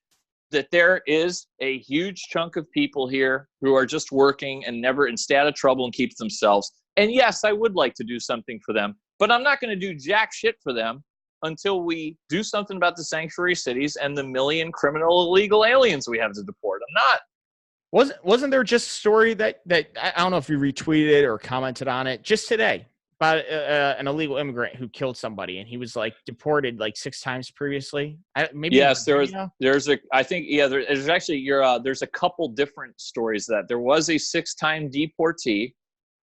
that there is a huge chunk of people here who are just working and never stay out of trouble and keep themselves. And yes, I would like to do something for them, but I'm not going to do jack shit for them until we do something about the sanctuary cities and the million criminal illegal aliens we have to deport. I'm not. Wasn't there just a story that I don't know if you retweeted it or commented on it just today about an illegal immigrant who killed somebody, and he was like deported like 6 times previously? Yes, there's a couple different stories that there was a 6-time deportee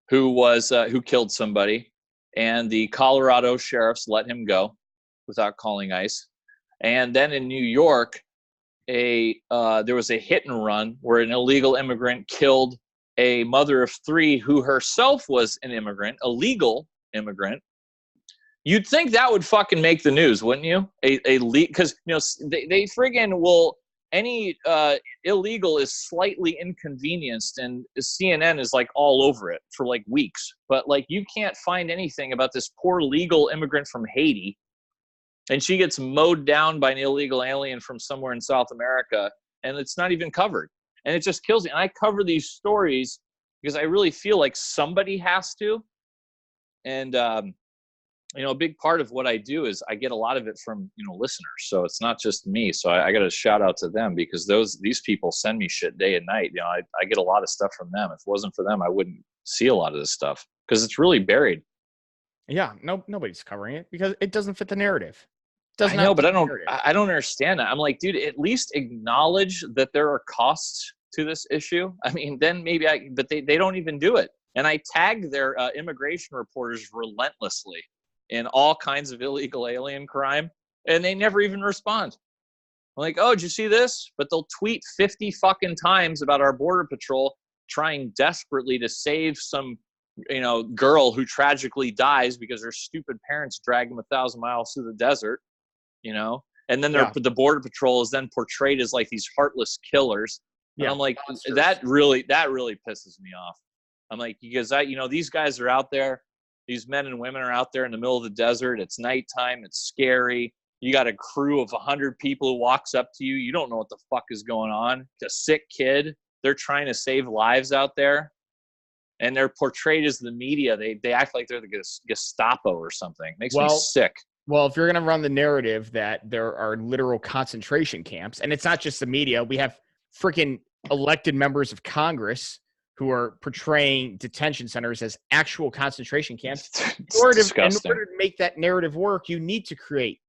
who killed somebody, and the Colorado sheriffs let him go without calling ICE. And then in New York, there was a hit and run where an illegal immigrant killed a mother of 3 who herself was an immigrant, a legal immigrant. You'd think that would fucking make the news, wouldn't you? Because they friggin' will. Any illegal is slightly inconvenienced, and CNN is like all over it for like weeks. But like, you can't find anything about this poor legal immigrant from Haiti, and she gets mowed down by an illegal alien from somewhere in South America, and it's not even covered. And it just kills me. And I cover these stories because I really feel like somebody has to. And a big part of what I do is I get a lot of it from, listeners. So it's not just me. So I got to shout out to them, because these people send me shit day and night. I get a lot of stuff from them. If it wasn't for them, I wouldn't see a lot of this stuff because it's really buried. Yeah, nobody's covering it because it doesn't fit the narrative. I know, but I don't understand that. I'm like, dude, at least acknowledge that there are costs to this issue. I mean, then maybe but they don't even do it. And I tag their immigration reporters relentlessly in all kinds of illegal alien crime, and they never even respond. I'm like, oh, did you see this? But they'll tweet 50 fucking times about our border patrol trying desperately to save some, girl who tragically dies because her stupid parents drag them 1,000 miles through the desert, and then the border patrol is then portrayed as like these heartless killers. And I'm like, monsters. that really pisses me off. I'm like, because these guys are out there. These men and women are out there in the middle of the desert. It's nighttime. It's scary. You got a crew of 100 people who walks up to you. You don't know what the fuck is going on. It's a sick kid. They're trying to save lives out there. And they're portrayed as the media. They act like they're the Gestapo or something. Makes me sick. Well, if you're going to run the narrative that there are literal concentration camps, and it's not just the media, we have freaking elected members of Congress who are portraying detention centers as actual concentration camps. In order to make that narrative work, you need to create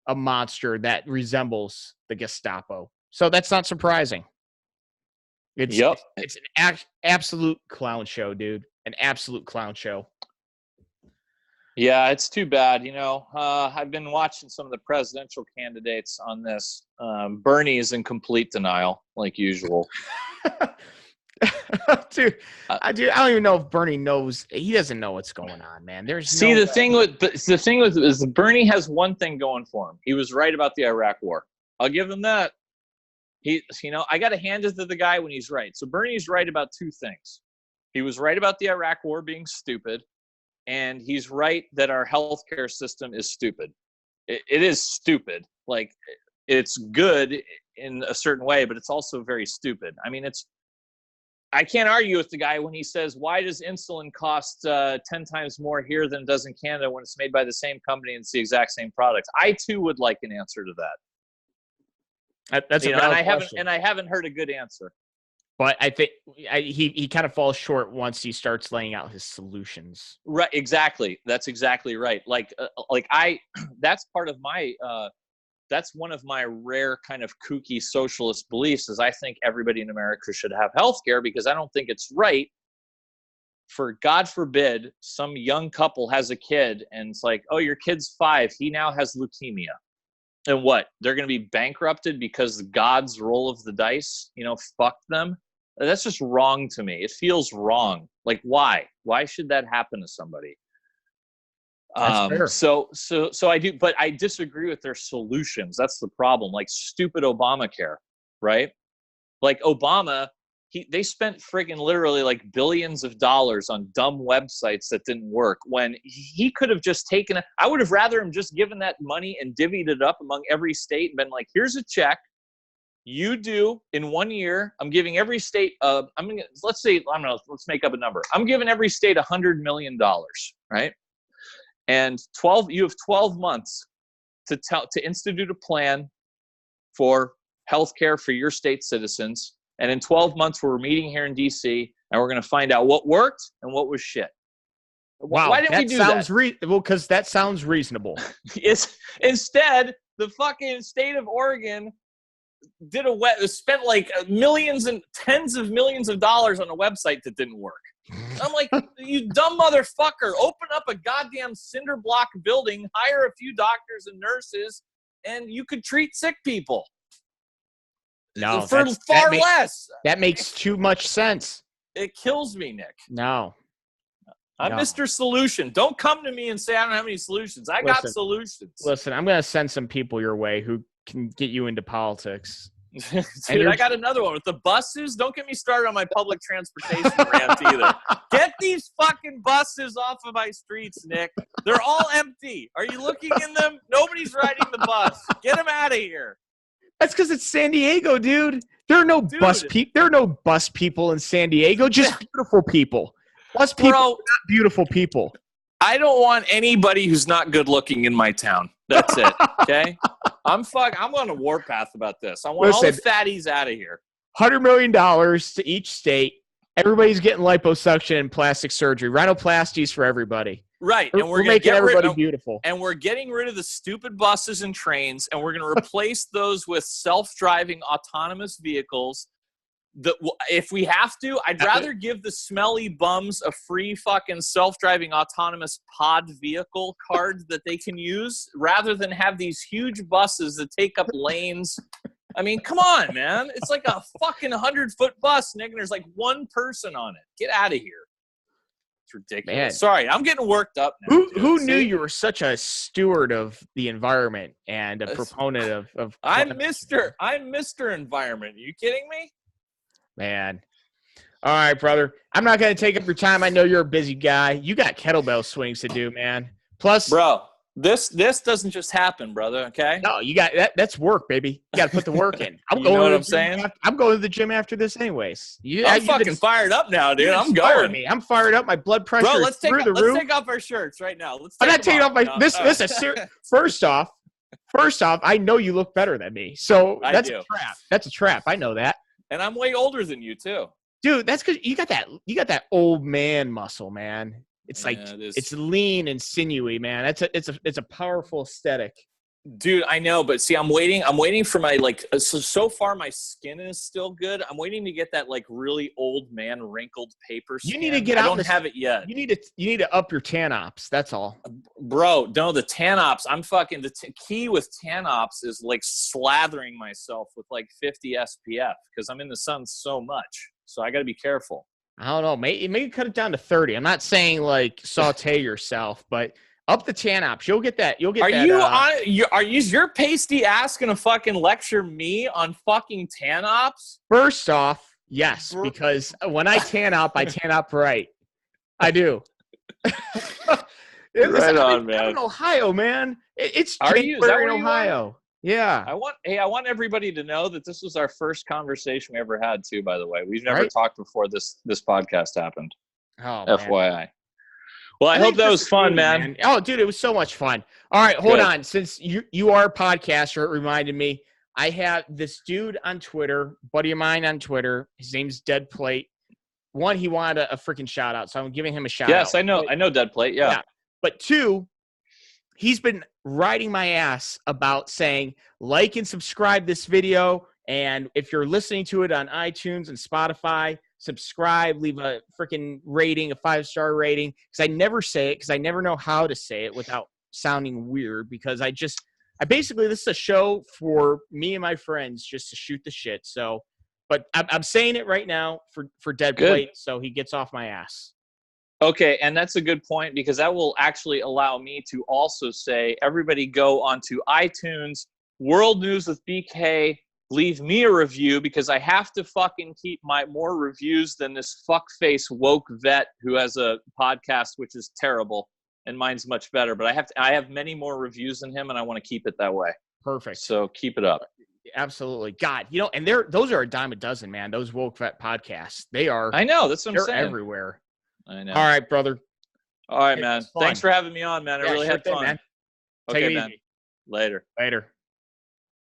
a monster that resembles the Gestapo. So that's not surprising. Yep. It's an absolute clown show, dude. An absolute clown show. Yeah, it's too bad. I've been watching some of the presidential candidates on this. Bernie is in complete denial, like usual. Dude, I don't even know if Bernie knows. He doesn't know what's going on, man. The thing is Bernie has one thing going for him. He was right about the Iraq War. I'll give him that. I got to hand it to the guy when he's right. So Bernie's right about two things. He was right about the Iraq War being stupid, and he's right that our healthcare system is stupid. It is stupid. Like, it's good in a certain way, but it's also very stupid. I mean, I can't argue with the guy when he says, why does insulin cost 10 times more here than it does in Canada when it's made by the same company and it's the exact same product? I too would like an answer to that. That's a valid question. I haven't heard a good answer. But I think he kind of falls short once he starts laying out his solutions. Right, exactly. That's exactly right. That's part of my that's one of my rare kind of kooky socialist beliefs is I think everybody in America should have health care, because I don't think it's right for, God forbid, some young couple has a kid and it's like, oh, your kid's 5. He now has leukemia. And what? They're going to be bankrupted because God's roll of the dice, fuck them? That's just wrong to me. It feels wrong. Like, why? Why should that happen to somebody? That's fair. So I do, but I disagree with their solutions. That's the problem. Like stupid Obamacare, right? Like Obama, they spent friggin' literally like billions of dollars on dumb websites that didn't work, when he could have just taken it. I would have rather him just given that money and divvied it up among every state and been like, here's a check. You do in 1 year. I'm giving every state, let's make up a number. I'm giving every state $100 million, right? And you have 12 months to institute a plan for healthcare for your state citizens. And in 12 months, we're meeting here in DC, and we're going to find out what worked and what was shit. Wow, why didn't we do that? Well, because that sounds reasonable. Instead, the fucking state of Oregon spent like millions and tens of millions of dollars on a website that didn't work. I'm like, you dumb motherfucker, open up a goddamn cinder block building, hire a few doctors and nurses, and you could treat sick people. No, for far less. That makes too much sense. It kills me, Nick. No. I'm Mr. Solution. Don't come to me and say I don't have any solutions. Got solutions. Listen, I'm going to send some people your way who can get you into politics. Dude, I got another one with the buses. Don't get me started on my public transportation rant either. Get these fucking buses off of my streets, Nick. They're all empty. Are you looking in them? Nobody's riding the bus. Get them out of here. That's because it's San Diego, dude. There are no bus people. There are no bus people in San Diego. Just beautiful people. Bus people, are not beautiful people. I don't want anybody who's not good looking in my town. That's it. Okay. I'm on a warpath about this. I want all the fatties out of here. $100 million to each state. Everybody's getting liposuction and plastic surgery. Rhinoplasties for everybody. Right. And we're making everybody beautiful. And we're getting rid of the stupid buses and trains, and we're going to replace those with self-driving autonomous vehicles. If we have to, I'd rather give the smelly bums a free fucking self-driving autonomous pod vehicle card that they can use, rather than have these huge buses that take up lanes. I mean, come on, man. It's like a fucking 100-foot bus, Nick, and there's like one person on it. Get out of here. It's ridiculous. Man. Sorry, I'm getting worked up now. Who knew you were such a steward of the environment and a proponent of I'm Mr. Environment. Are you kidding me? Man. All right, brother. I'm not going to take up your time. I know you're a busy guy. You got kettlebell swings to do, man. Plus, bro, this doesn't just happen, brother, okay? No, you got that's work, baby. You got to put the work in. I'm going to the gym after this anyways. I'm fucking fired up now, dude. I'm going. Me. I'm fired up. My blood pressure is through the roof. Let's take off our shirts right now. I'm not taking off my First off, I know you look better than me. So that's a trap. That's a trap. I know that. And I'm way older than you too. Dude, that's because you got that old man muscle, man. It's like it's lean and sinewy, man. It's a powerful aesthetic. Dude, I know, but see, I'm waiting for my so far my skin is still good. I'm waiting to get that like really old man wrinkled paper skin. You need to get out. I don't have it yet. You need to up your tan ops. That's all. Bro, no, the tan ops. I'm fucking key with tan ops is like slathering myself with like 50 SPF because I'm in the sun so much. So I got to be careful. I don't know. Maybe cut it down to 30. I'm not saying like saute yourself, but up the tan ops. You'll get that. Are you your pasty ass gonna fucking lecture me on fucking tan ops? First off, yes, because when I tan up right. I do. Right on, man. I'm in Ohio, man. It's January in Ohio. Yeah. I want everybody to know that this was our first conversation we ever had too, by the way. We've never talked before this podcast happened. Oh, FYI. Man. Well, I hope that was fun, man. Oh, dude, it was so much fun. All right, hold on. Since you are a podcaster, it reminded me. I have this dude on Twitter, buddy of mine on Twitter. His name's Dead Plate. One, he wanted a freaking shout out, so I'm giving him a shout out. Yes, I know Dead Plate. Yeah. But two, he's been riding my ass about saying like and subscribe this video, and if you're listening to it on iTunes and Spotify, subscribe, leave a freaking rating, a 5-star rating, because I never say it because I never know how to say it without sounding weird, because I basically, this is a show for me and my friends just to shoot the shit. So, but I'm saying it right now for Dead Plate, so he gets off my ass. Okay, and that's a good point, because that will actually allow me to also say, everybody go onto iTunes, World News with BK, leave me a review, because I have to fucking keep my more reviews than this fuckface woke vet who has a podcast which is terrible, and mine's much better. But I have many more reviews than him, and I want to keep it that way. Perfect. So keep it up. Absolutely. God, and those are a dime a dozen, man. Those woke vet podcasts, they are. I know. That's what I'm saying. They're everywhere. I know. All right, brother. All right, man. Thanks for having me on, man. I really had fun. Man. Okay, Take it man. easy. Later. Later.